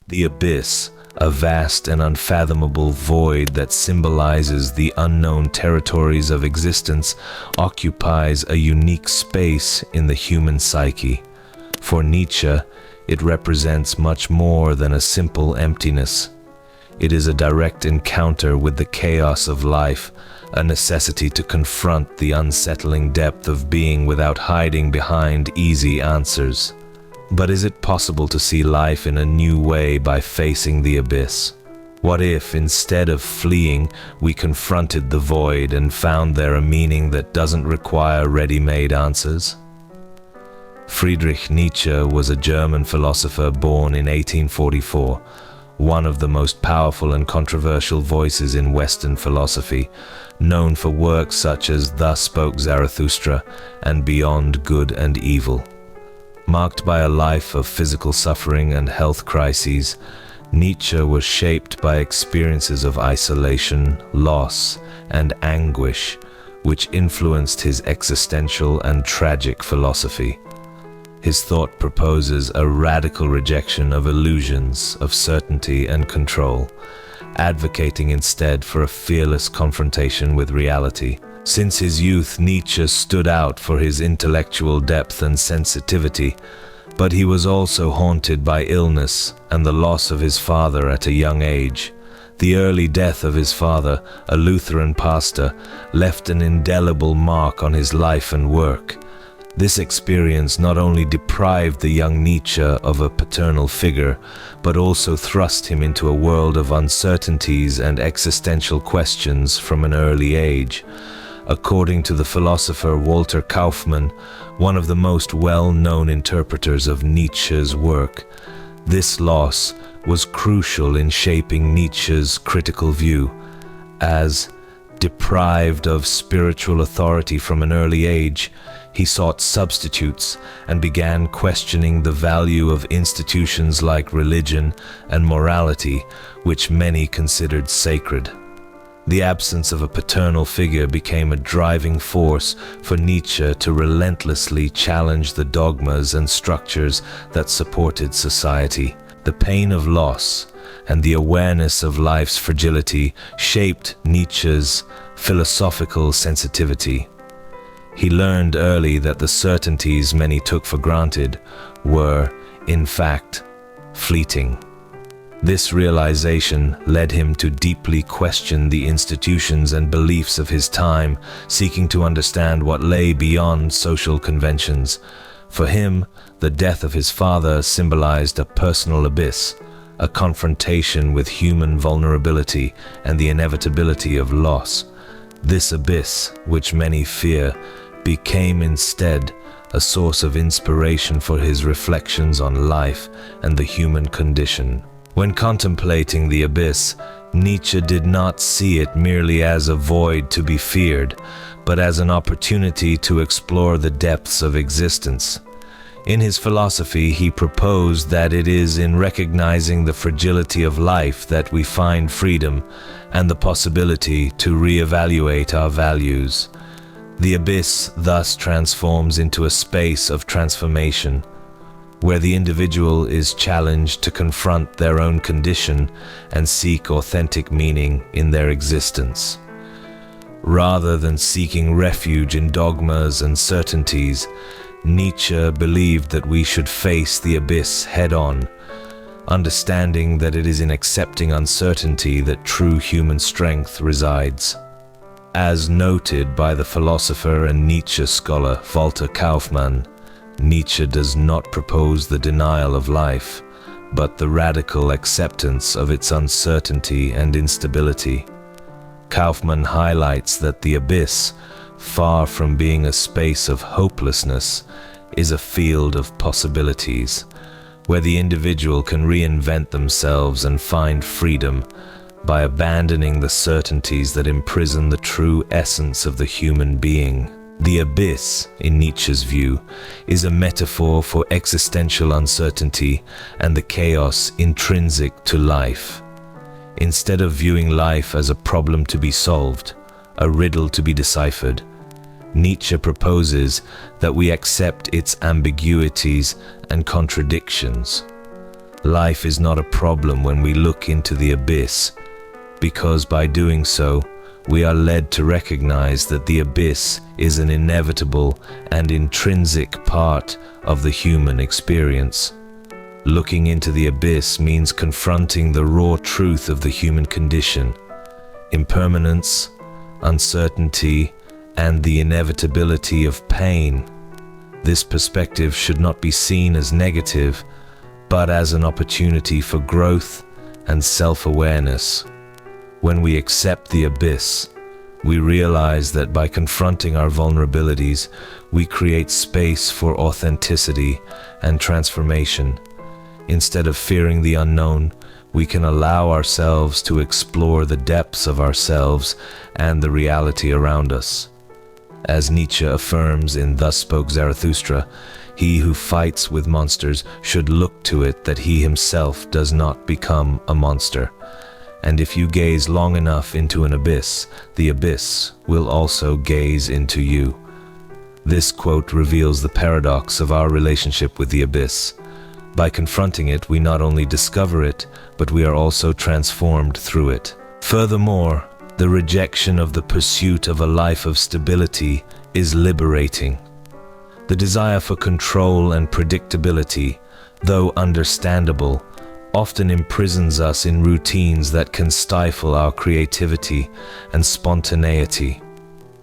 The abyss, a vast and unfathomable void that symbolizes the unknown territories of existence, occupies a unique space in the human psyche. For Nietzsche, it represents much more than a simple emptiness. It is a direct encounter with the chaos of life, a necessity to confront the unsettling depth of being without hiding behind easy answers. But is it possible to see life in a new way by facing the abyss? What if, instead of fleeing, we confronted the void and found there a meaning that doesn't require ready-made answers? Friedrich Nietzsche was a German philosopher born in 1844, one of the most powerful and controversial voices in Western philosophy, known for works such as Thus Spoke Zarathustra and Beyond Good and Evil. Marked by a life of physical suffering and health crises, Nietzsche was shaped by experiences of isolation, loss, and anguish, which influenced his existential and tragic philosophy. His thought proposes a radical rejection of illusions, of certainty and control, advocating instead for a fearless confrontation with reality. Since his youth, Nietzsche stood out for his intellectual depth and sensitivity, but he was also haunted by illness and the loss of his father at a young age. The early death of his father, a Lutheran pastor, left an indelible mark on his life and work. This experience not only deprived the young Nietzsche of a paternal figure, but also thrust him into a world of uncertainties and existential questions from an early age. According to the philosopher Walter Kaufmann, one of the most well-known interpreters of Nietzsche's work, this loss was crucial in shaping Nietzsche's critical view. As deprived of spiritual authority from an early age, he sought substitutes and began questioning the value of institutions like religion and morality, which many considered sacred. The absence of a paternal figure became a driving force for Nietzsche to relentlessly challenge the dogmas and structures that supported society. The pain of loss and the awareness of life's fragility shaped Nietzsche's philosophical sensitivity. He learned early that the certainties many took for granted were, in fact, fleeting. This realization led him to deeply question the institutions and beliefs of his time, seeking to understand what lay beyond social conventions. For him, the death of his father symbolized a personal abyss, a confrontation with human vulnerability and the inevitability of loss. This abyss, which many fear, became instead a source of inspiration for his reflections on life and the human condition. When contemplating the abyss, Nietzsche did not see it merely as a void to be feared, but as an opportunity to explore the depths of existence. In his philosophy, he proposed that it is in recognizing the fragility of life that we find freedom and the possibility to reevaluate our values. The abyss thus transforms into a space of transformation, where the individual is challenged to confront their own condition and seek authentic meaning in their existence. Rather than seeking refuge in dogmas and certainties, Nietzsche believed that we should face the abyss head-on, understanding that it is in accepting uncertainty that true human strength resides. As noted by the philosopher and Nietzsche scholar Walter Kaufmann, Nietzsche does not propose the denial of life, but the radical acceptance of its uncertainty and instability. Kaufmann highlights that the abyss, far from being a space of hopelessness, is a field of possibilities, where the individual can reinvent themselves and find freedom by abandoning the certainties that imprison the true essence of the human being. The abyss, in Nietzsche's view, is a metaphor for existential uncertainty and the chaos intrinsic to life. Instead of viewing life as a problem to be solved, a riddle to be deciphered, Nietzsche proposes that we accept its ambiguities and contradictions. life is not a problem when we look into the abyss, because by doing so, we are led to recognize that the abyss is an inevitable and intrinsic part of the human experience. Looking into the abyss means confronting the raw truth of the human condition, impermanence, uncertainty, and the inevitability of pain. This perspective should not be seen as negative, but as an opportunity for growth and self-awareness. When we accept the abyss, we realize that by confronting our vulnerabilities, we create space for authenticity and transformation. Instead of fearing the unknown, we can allow ourselves to explore the depths of ourselves and the reality around us. As Nietzsche affirms in Thus Spoke Zarathustra, he who fights with monsters should look to it that he himself does not become a monster. And if you gaze long enough into an abyss, the abyss will also gaze into you. This quote reveals the paradox of our relationship with the abyss. By confronting it, we not only discover it, but we are also transformed through it. Furthermore, the rejection of the pursuit of a life of stability is liberating. The desire for control and predictability, though understandable, often imprisons us in routines that can stifle our creativity and spontaneity.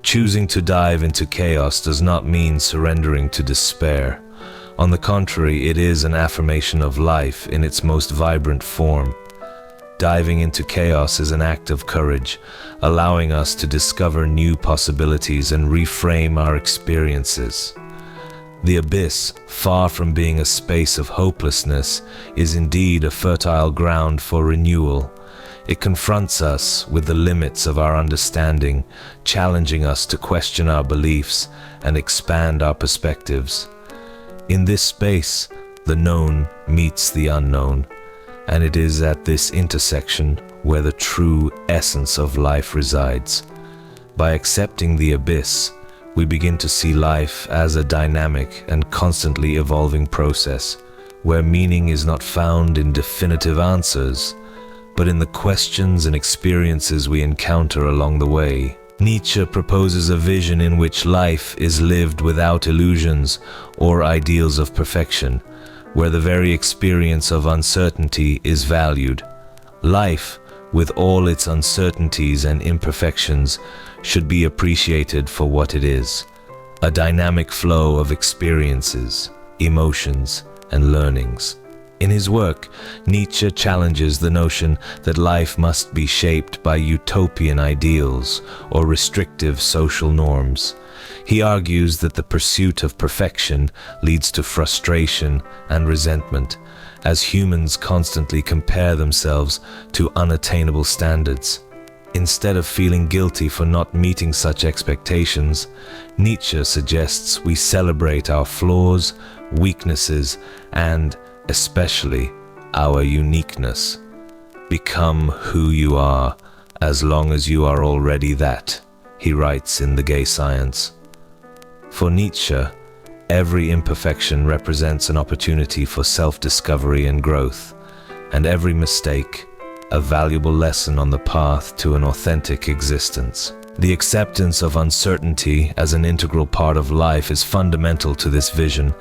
Choosing to dive into chaos does not mean surrendering to despair. On the contrary, it is an affirmation of life in its most vibrant form. Diving into chaos is an act of courage, allowing us to discover new possibilities and reframe our experiences. The abyss, far from being a space of hopelessness, is indeed a fertile ground for renewal. It confronts us with the limits of our understanding, challenging us to question our beliefs and expand our perspectives. In this space, the known meets the unknown, and it is at this intersection where the true essence of life resides. By accepting the abyss, we begin to see life as a dynamic and constantly evolving process, where meaning is not found in definitive answers, but in the questions and experiences we encounter along the way. Nietzsche proposes a vision in which life is lived without illusions or ideals of perfection, where the very experience of uncertainty is valued. Life, with all its uncertainties and imperfections, should be appreciated for what it is: a dynamic flow of experiences, emotions, and learnings. In his work, Nietzsche challenges the notion that life must be shaped by utopian ideals or restrictive social norms. He argues that the pursuit of perfection leads to frustration and resentment, as humans constantly compare themselves to unattainable standards. Instead of feeling guilty for not meeting such expectations, Nietzsche suggests we celebrate our flaws, weaknesses, and especially our uniqueness. Become who you are, as long as you are already that, he writes in The Gay Science. For Nietzsche, every imperfection represents an opportunity for self-discovery and growth, and every mistake, a valuable lesson on the path to an authentic existence. The acceptance of uncertainty as an integral part of life is fundamental to this vision.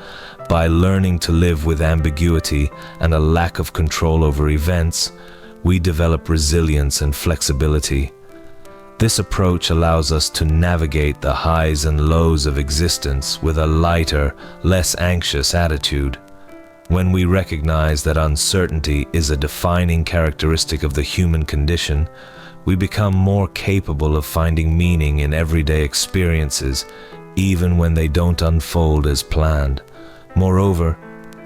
By learning to live with ambiguity and a lack of control over events, we develop resilience and flexibility. This approach allows us to navigate the highs and lows of existence with a lighter, less anxious attitude. When we recognize that uncertainty is a defining characteristic of the human condition, we become more capable of finding meaning in everyday experiences, even when they don't unfold as planned. Moreover,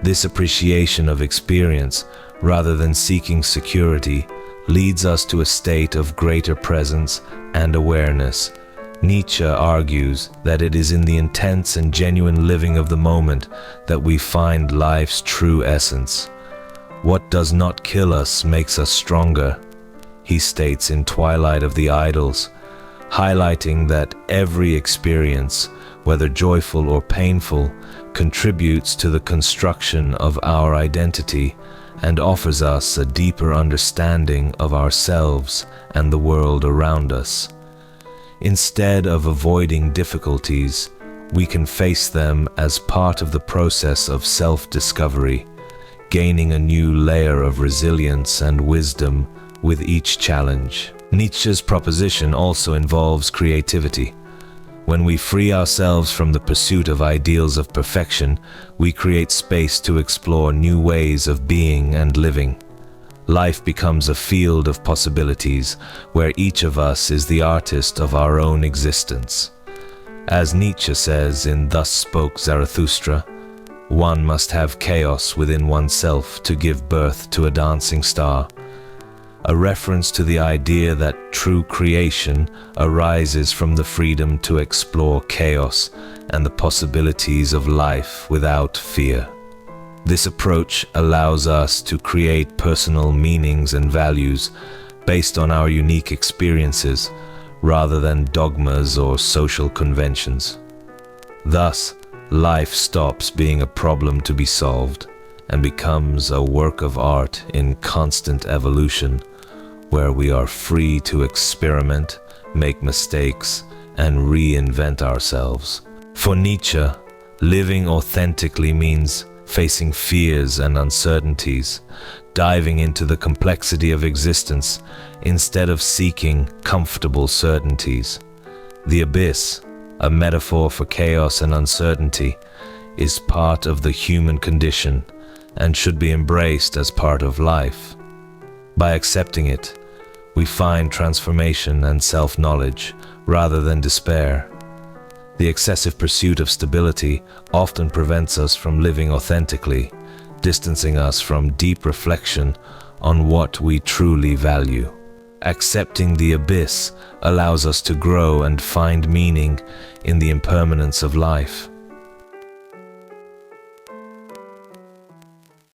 this appreciation of experience, rather than seeking security, leads us to a state of greater presence and awareness. Nietzsche argues that it is in the intense and genuine living of the moment that we find life's true essence. What does not kill us makes us stronger, he states in Twilight of the Idols, highlighting that every experience, whether joyful or painful, contributes to the construction of our identity and offers us a deeper understanding of ourselves and the world around us. Instead of avoiding difficulties, we can face them as part of the process of self-discovery, gaining a new layer of resilience and wisdom with each challenge. Nietzsche's proposition also involves creativity. When we free ourselves from the pursuit of ideals of perfection, we create space to explore new ways of being and living. Life becomes a field of possibilities where each of us is the artist of our own existence. As Nietzsche says in Thus Spoke Zarathustra, one must have chaos within oneself to give birth to a dancing star. A reference to the idea that true creation arises from the freedom to explore chaos and the possibilities of life without fear. This approach allows us to create personal meanings and values based on our unique experiences rather than dogmas or social conventions. Thus, life stops being a problem to be solved and becomes a work of art in constant evolution, where we are free to experiment, make mistakes, and reinvent ourselves. For Nietzsche, living authentically means facing fears and uncertainties, diving into the complexity of existence instead of seeking comfortable certainties. The abyss, a metaphor for chaos and uncertainty, is part of the human condition and should be embraced as part of life. By accepting it, we find transformation and self-knowledge rather than despair. The excessive pursuit of stability often prevents us from living authentically, distancing us from deep reflection on what we truly value. Accepting the abyss allows us to grow and find meaning in the impermanence of life.